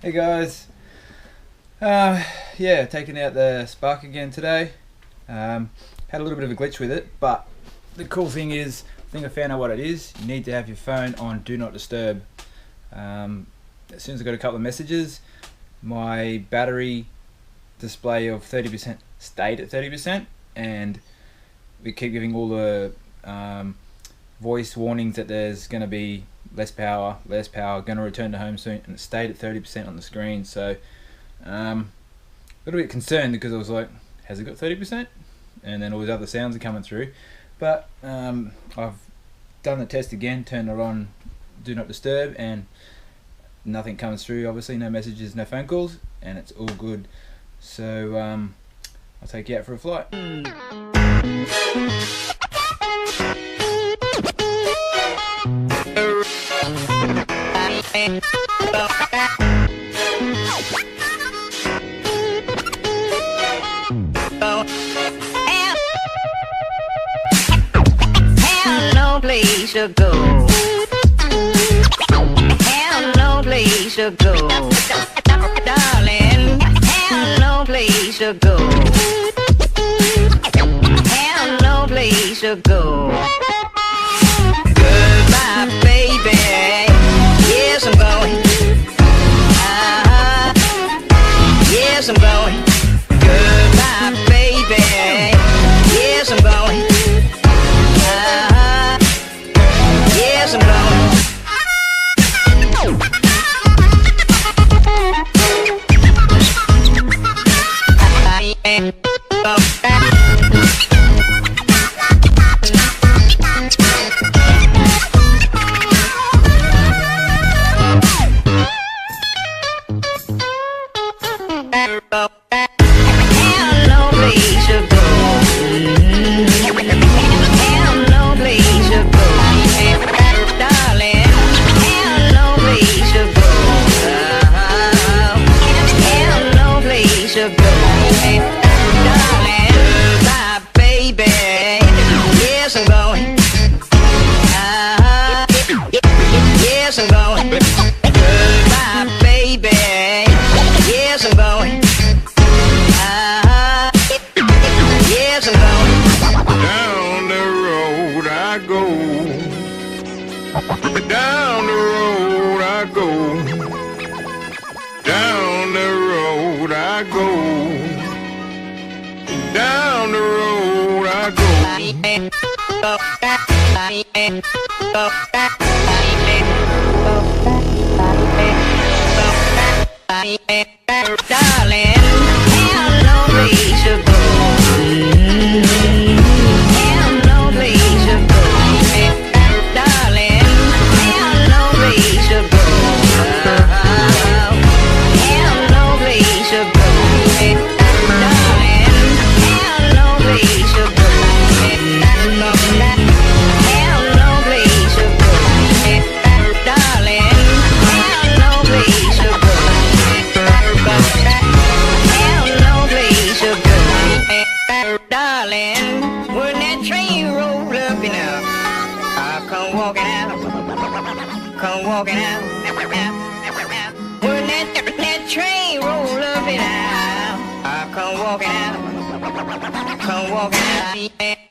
Hey guys, yeah, taking out the Spark again today. Had a little bit of a glitch with it, but the cool thing is, I think I found out what it is. You need to have your phone on Do Not Disturb. As soon as I got a couple of messages, my battery display of 30% stayed at 30%, and we keep giving all the voice warnings that there's going to be less power, going to return to home soon, and it stayed at 30% on the screen. So a little bit concerned because I was like, has it got 30%? And then all these other sounds are coming through. But I've done the test again, turned it on Do Not Disturb, and nothing comes through, obviously, no messages, no phone calls, and it's all good. So I'll take you out for a flight. No place to go. Have no place to go. Darling, have no place to go. Have no place to go. Goodbye, baby. Yes, I'm going. Yes, I'm going. Goodbye, baby. Yes, I'm going. Yes, I'm going. Yes, I'm going. Goodbye, baby. Yes, I'm going. Yes, I'm going. Down the road I go. Down the road I go. Down the road I go. Down the road I go. Darling, have no place to go. Have no place to go. Darling, have no place to go. Have no place to go. Darling, have no place to go. Have no place to go. Darling, have no place to go. Darling, when that train roll up, you know, I'll come walking out, come walking out. When that train roll up, you know, I'll come walking out, come walking out.